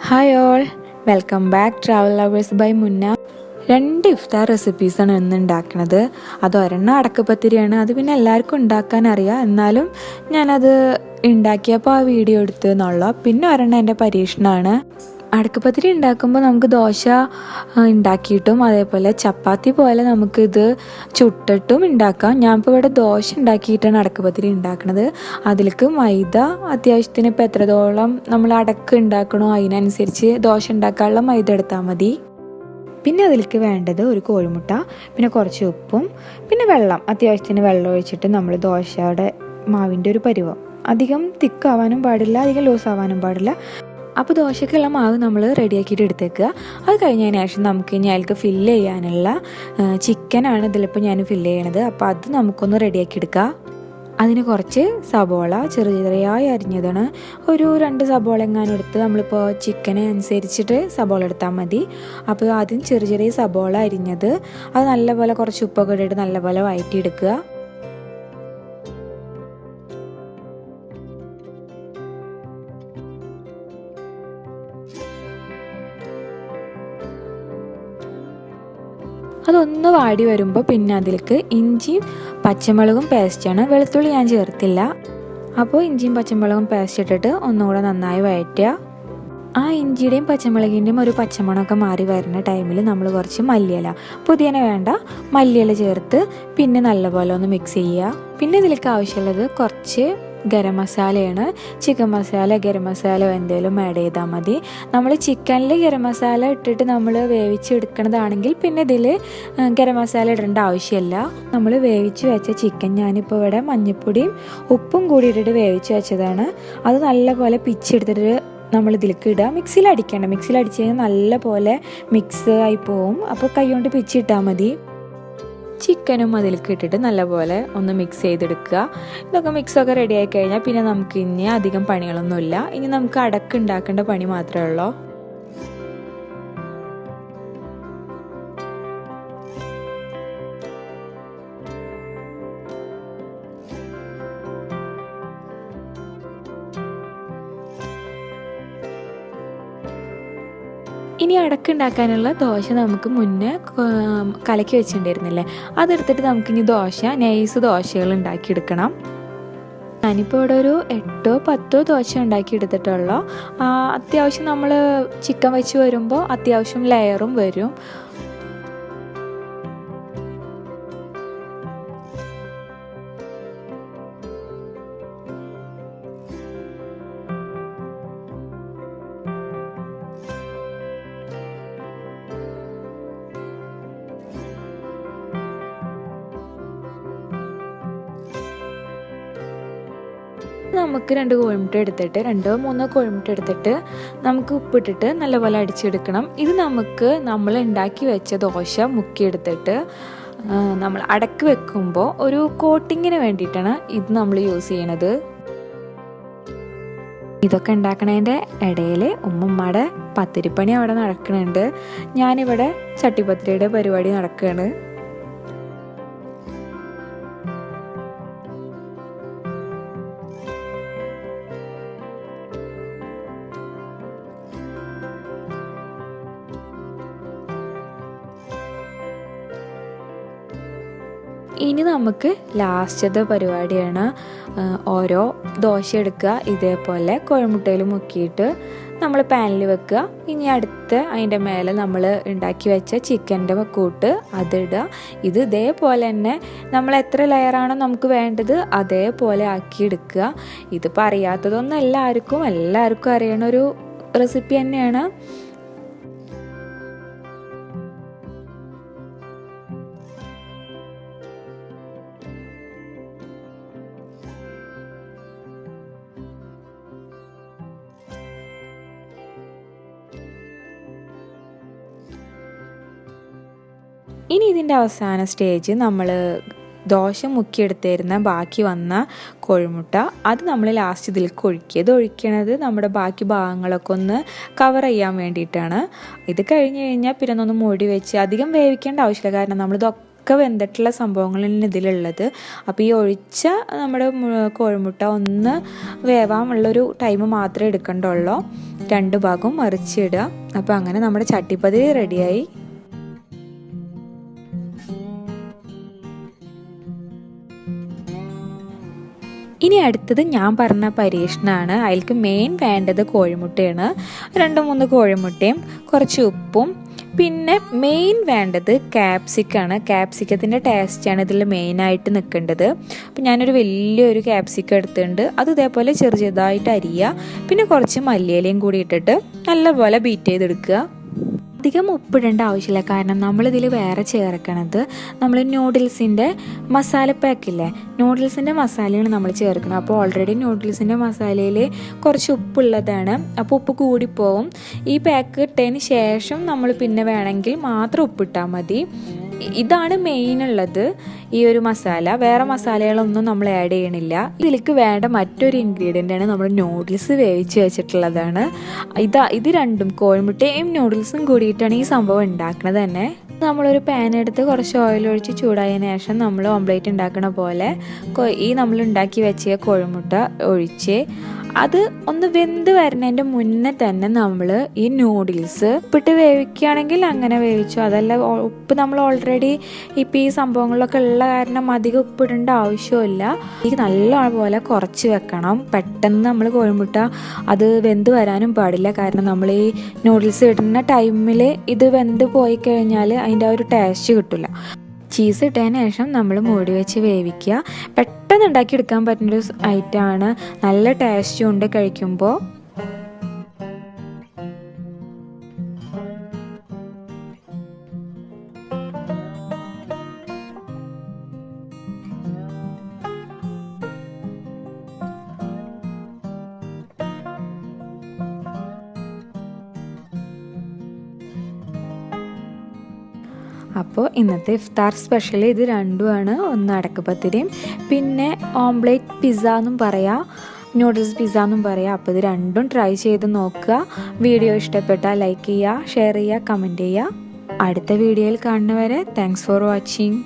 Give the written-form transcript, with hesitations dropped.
Hi all, welcome back travel lovers by Munna. 2 ഇഫ്താർ റെസിപ്പീസാണ് ഇന്ന് ഉണ്ടാക്കുന്നത്. അത് ഒരെണ്ണം അടക്കപ്പത്തിരിയാണ്. അത് പിന്നെ എല്ലാവർക്കും ഉണ്ടാക്കാൻ അറിയാം, എന്നാലും ഞാനത് ഉണ്ടാക്കിയപ്പോൾ ആ വീഡിയോ എടുത്തു എന്നുള്ളൂ. പിന്നെ ഒരെണ്ണം എൻ്റെ പരീക്ഷണമാണ്. അടക്കപ്പത്തിരി ഉണ്ടാക്കുമ്പോൾ നമുക്ക് ദോശ ഉണ്ടാക്കിയിട്ടും അതേപോലെ ചപ്പാത്തി പോലെ നമുക്കിത് ചുട്ടിട്ടും ഉണ്ടാക്കാം. ഞാനിപ്പോൾ ഇവിടെ ദോശ ഉണ്ടാക്കിയിട്ടാണ് അടക്കപ്പത്തിരി ഉണ്ടാക്കുന്നത്. അതിലേക്ക് മൈദ അത്യാവശ്യത്തിന് ഇപ്പോൾ എത്രത്തോളം നമ്മൾ അടക്ക് ഉണ്ടാക്കണോ അതിനനുസരിച്ച് ദോശ ഉണ്ടാക്കാനുള്ള മൈദ എടുത്താൽ മതി. പിന്നെ അതിലേക്ക് വേണ്ടത് ഒരു കോഴിമുട്ട, പിന്നെ കുറച്ച് ഉപ്പും പിന്നെ വെള്ളം. അത്യാവശ്യത്തിന് വെള്ളം ഒഴിച്ചിട്ട് നമ്മൾ ദോശയുടെ മാവിൻ്റെ ഒരു പരുവം, അധികം തിക്കാവാനും പാടില്ല, അധികം ലൂസ് ആവാനും പാടില്ല. അപ്പോൾ ദോശക്കുള്ള മാവ് നമ്മൾ റെഡിയാക്കിയിട്ട് എടുത്തേക്കുക. അത് കഴിഞ്ഞതിന് ശേഷം നമുക്ക് ഇനി അതിലേക്ക് ഫില്ല് ചെയ്യാനുള്ള ചിക്കനാണ് ഇതിലിപ്പോൾ ഞാൻ ഫില്ല് ചെയ്യണത്. അപ്പോൾ അത് നമുക്കൊന്ന് റെഡിയാക്കി എടുക്കുക. അതിന് കുറച്ച് സബോള ചെറിയായി അരിഞ്ഞതാണ്, ഒരു 2 സബോള എങ്ങാനും എടുത്ത്, നമ്മളിപ്പോൾ ചിക്കന് അനുസരിച്ചിട്ട് സബോള എടുത്താൽ മതി. അപ്പോൾ ആദ്യം ചെറിയ സബോള അരിഞ്ഞത് അത് നല്ലപോലെ കുറച്ച് ഉപ്പൊക്കെ ഇട്ടിട്ട് നല്ലപോലെ വഴറ്റിയെടുക്കുക. അതൊന്ന് വാടി വരുമ്പോൾ പിന്നെ അതിലേക്ക് ഇഞ്ചിയും പച്ചമുളകും പേസ്റ്റാണ്, വെളുത്തുള്ളി ഞാൻ ചേർത്തില്ല. അപ്പോൾ ഇഞ്ചിയും പച്ചമുളകും പേസ്റ്റ് ഇട്ടിട്ട് ഒന്നുകൂടെ നന്നായി വഴറ്റുക. ആ ഇഞ്ചിയുടെയും പച്ചമുളകിൻ്റെയും ഒരു പച്ചമണമൊക്കെ മാറി വരുന്ന ടൈമിൽ നമ്മൾ കുറച്ച് മല്ലിയില, പുതിന വേണ്ട, മല്ലിയില ചേർത്ത് പിന്നെ നല്ലപോലെ ഒന്ന് മിക്സ് ചെയ്യുക. പിന്നെ ഇതിലേക്ക് ആവശ്യമുള്ളത് കുറച്ച് ഗരം മസാലയാണ്. ചിക്കൻ മസാല, ഗരം മസാല എന്തെങ്കിലും ആഡ് ചെയ്താൽ മതി. നമ്മൾ ചിക്കനിൽ ഗരം മസാല ഇട്ടിട്ട് നമ്മൾ വേവിച്ചെടുക്കുന്നതാണെങ്കിൽ പിന്നെ ഇതിൽ ഗരം മസാല ഇടേണ്ട ആവശ്യമില്ല. നമ്മൾ വേവിച്ച് വെച്ച ചിക്കൻ ഞാനിപ്പോൾ ഇവിടെ മഞ്ഞൾപ്പൊടിയും ഉപ്പും കൂടി ഇട്ടിട്ട് വേവിച്ച് വെച്ചതാണ്. അത് നല്ലപോലെ പിച്ചെടുത്തിട്ട് നമ്മൾ ഇതിലേക്ക് ഇടുക. മിക്സിയിൽ അടിക്കണം, മിക്സിയിൽ അടിച്ച് കഴിഞ്ഞാൽ നല്ലപോലെ മിക്സ് ആയി പോവും. അപ്പോൾ കൈ കൊണ്ട് പിച്ചിട്ടാൽ മതി. ചിക്കനും അതിലേക്ക് ഇട്ടിട്ട് നല്ലപോലെ ഒന്ന് മിക്സ് ചെയ്തെടുക്കുക. ഇതൊക്കെ മിക്സൊക്കെ റെഡി ആയി കഴിഞ്ഞാൽ പിന്നെ നമുക്ക് ഇനി അധികം പണികളൊന്നുമില്ല. ഇനി നമുക്ക് അടക്ക് ഉണ്ടാക്കേണ്ട പണി മാത്രമേ ഉള്ളൂ. ഇനി അടക്കുണ്ടാക്കാനുള്ള ദോശ നമുക്ക് മുന്നേ കലക്കി വെച്ചിട്ടുണ്ടായിരുന്നില്ലേ, അതെടുത്തിട്ട് നമുക്കിനി നൈസ് ദോശകൾ ഉണ്ടാക്കിയെടുക്കണം. ഞാനിപ്പോൾ ഇവിടെ ഒരു 8-10 ദോശ ഉണ്ടാക്കിയെടുത്തിട്ടുള്ളൂ. അത്യാവശ്യം നമ്മൾ ചിക്കൻ വെച്ച് വരുമ്പോൾ അത്യാവശ്യം ലെയറും വരും. നമുക്ക് 2 കോഴിമുട്ട എടുത്തിട്ട് 2-3 കോഴിമുട്ട എടുത്തിട്ട് നമുക്ക് ഉപ്പിട്ടിട്ട് നല്ലപോലെ അടിച്ചെടുക്കണം. ഇത് നമ്മൾ ഉണ്ടാക്കി വെച്ച ദോശ മുക്കിയെടുത്തിട്ട് നമ്മൾ അടക്ക് വെക്കുമ്പോൾ ഒരു കോട്ടിങ്ങിന് വേണ്ടിയിട്ടാണ് ഇത് നമ്മൾ യൂസ് ചെയ്യണത്. ഇതൊക്കെ ഉണ്ടാക്കണതിൻ്റെ ഇടയിൽ ഉമ്മമ്മയുടെ പത്തിരിപ്പണി അവിടെ നടക്കുന്നുണ്ട്. ഞാനിവിടെ ചട്ടിപ്പത്തിരിയുടെ പരിപാടി നടക്കുകയാണ്. ഇനി നമുക്ക് ലാസ്റ്റത്തെ പരിപാടിയാണ്. ഓരോ ദോശ എടുക്കുക, ഇതേപോലെ കോഴിമുട്ടയിൽ മുക്കിയിട്ട് നമ്മൾ പാനിൽ വെക്കുക. ഇനി അതിൻ്റെ മേലെ നമ്മൾ ഉണ്ടാക്കി വെച്ച ചിക്കൻ്റെ കൂട്ട് അതിടുക. ഇത് ഇതേപോലെ തന്നെ നമ്മൾ എത്ര ലെയറാണോ നമുക്ക് വേണ്ടത് അതേപോലെ ആക്കിയെടുക്കുക. ഇതിപ്പോൾ അറിയാത്തതൊന്നും എല്ലാവർക്കും അറിയണ ഒരു റെസിപ്പി തന്നെയാണ്. ഇനി ഇതിൻ്റെ അവസാന സ്റ്റേജ് നമ്മൾ ദോശ മുക്കിയെടുത്തിരുന്ന ബാക്കി വന്ന കോഴിമുട്ട അത് നമ്മൾ ലാസ്റ്റ് ഇതിലേക്ക് ഒഴിക്കണത് നമ്മുടെ ബാക്കി ഭാഗങ്ങളൊക്കെ ഒന്ന് കവർ ചെയ്യാൻ വേണ്ടിയിട്ടാണ്. ഇത് കഴിഞ്ഞ് കഴിഞ്ഞാൽ പിന്നെ ഒന്ന് മൂടി വെച്ച് അധികം വേവിക്കേണ്ട ആവശ്യമില്ല, കാരണം നമ്മളിതൊക്കെ ഒക്കെ വെന്തിട്ടുള്ള സംഭവങ്ങളാണ് ഇതിലുള്ളത്. അപ്പോൾ ഈ ഒഴിച്ച നമ്മുടെ കോഴിമുട്ട ഒന്ന് വേവാനുള്ളൊരു ടൈം മാത്രമേ എടുക്കണ്ടുള്ളൂ. 2 ഭാഗവും മറിച്ചിടുക. അപ്പോൾ അങ്ങനെ നമ്മുടെ ചട്ടിപ്പതിരി റെഡിയായി. ഇനി അടുത്തത് ഞാൻ പറഞ്ഞ പരീക്ഷണമാണ്. അതിലേക്ക് മെയിൻ വേണ്ടത് കോഴിമുട്ടയാണ്. 2-3 കോഴിമുട്ടയും കുറച്ച് ഉപ്പും പിന്നെ മെയിൻ വേണ്ടത് ക്യാപ്സിക്കാണ്. ക്യാപ്സിക്കത്തിൻ്റെ ടേസ്റ്റാണ് ഇതിൽ മെയിനായിട്ട് നിൽക്കേണ്ടത്. അപ്പോൾ ഞാനൊരു വലിയൊരു ക്യാപ്സിക്കം എടുത്തിട്ടുണ്ട്. അത് ഇതേപോലെ ചെറുതായിട്ട് അരിയുക. പിന്നെ കുറച്ച് മല്ലിയിലയും കൂടി ഇട്ടിട്ട് നല്ലപോലെ ബീറ്റ് ചെയ്തെടുക്കുക. അധികം ഉപ്പിടേണ്ട ആവശ്യമില്ല, കാരണം നമ്മളിതിൽ വേറെ ചേർക്കണത് നമ്മൾ നൂഡിൽസിൻ്റെ മസാല പാക്കില്ലേ, നൂഡിൽസിൻ്റെ മസാലയാണ് നമ്മൾ ചേർക്കുന്നത്. അപ്പോൾ ഓൾറെഡി നൂഡിൽസിൻ്റെ മസാലയിൽ കുറച്ച് ഉപ്പുള്ളതാണ്. അപ്പോൾ ഉപ്പ് കൂടിപ്പോവും. ഈ പാക്ക് ഇട്ടതിന് ശേഷം നമ്മൾ പിന്നെ വേണമെങ്കിൽ മാത്രം ഉപ്പിട്ടാൽ മതി. ഇതാണ് മെയിൻ ഉള്ളത് ഈ ഒരു മസാല. വേറെ മസാലകളൊന്നും നമ്മൾ ആഡ് ചെയ്യണില്ല. ഇതിലേക്ക് വേണ്ട മറ്റൊരു ഇൻഗ്രീഡിയൻ്റാണ് നമ്മൾ നൂഡിൽസ് വേവിച്ച് വെച്ചിട്ടുള്ളതാണ്. ഇത് രണ്ടും കോഴിമുട്ടയും നൂഡിൽസും കൂടിയിട്ടാണ് ഈ സംഭവം ഉണ്ടാക്കുന്നത് തന്നെ. നമ്മളൊരു പാൻ എടുത്ത് കുറച്ച് ഓയിൽ ഒഴിച്ച് ചൂടായതിനു ശേഷം നമ്മൾ ഓംലേറ്റ് ഉണ്ടാക്കുന്ന പോലെ ഈ നമ്മൾ ഉണ്ടാക്കി വെച്ച കോഴിമുട്ട ഒഴിച്ച് അത് ഒന്ന് വെന്ത് വരുന്നതിൻ്റെ മുന്നേ തന്നെ നമ്മൾ ഈ നൂഡിൽസ് ഉപ്പിട്ട് വേവിക്കുകയാണെങ്കിൽ അങ്ങനെ വേവിച്ചു. അതല്ല ഉപ്പ് നമ്മൾ ഓൾറെഡി ഇപ്പം ഈ സംഭവങ്ങളിലൊക്കെ ഉള്ള കാരണം അധികം ഉപ്പിടേണ്ട ആവശ്യമില്ല. ഇത് നല്ലപോലെ കുറച്ച് വെക്കണം. പെട്ടെന്ന് നമ്മൾ കോഴിമുട്ട അത് വെന്ത് വരാനും പാടില്ല, കാരണം നമ്മൾ ഈ നൂഡിൽസ് ഇടുന്ന ടൈമിൽ ഇത് വെന്ത് പോയി കഴിഞ്ഞാൽ അതിൻ്റെ ആ ഒരു ടേസ്റ്റ് കിട്ടില്ല. ചീസ് ഇട്ടതിന് ശേഷം നമ്മൾ മൂടി വെച്ച് വേവിക്കുക. പെട്ടെന്ന് ഉണ്ടാക്കിയെടുക്കാൻ പറ്റുന്നൊരു ഐറ്റമാണ്. നല്ല ടേസ്റ്റും ഉണ്ട് കഴിക്കുമ്പോൾ. അപ്പോൾ ഇന്നത്തെ ഇഫ്താർ സ്പെഷ്യൽ ഇത് രണ്ടുമാണ്. ഒന്ന് അടക്കപ്പത്തിരിയും പിന്നെ ഓംലേറ്റ് പിസ്സ എന്നും പറയാം, നൂഡിൽസ് പിസ്സ എന്നും പറയാം. അപ്പോൾ ഇത് രണ്ടും ട്രൈ ചെയ്ത് നോക്കുക. വീഡിയോ ഇഷ്ടപ്പെട്ടാൽ ലൈക്ക് ചെയ്യുക, ഷെയർ ചെയ്യുക, കമൻറ്റ് ചെയ്യുക. അടുത്ത വീഡിയോയിൽ കാണുന്നവരെ താങ്ക്സ് ഫോർ വാച്ചിങ്.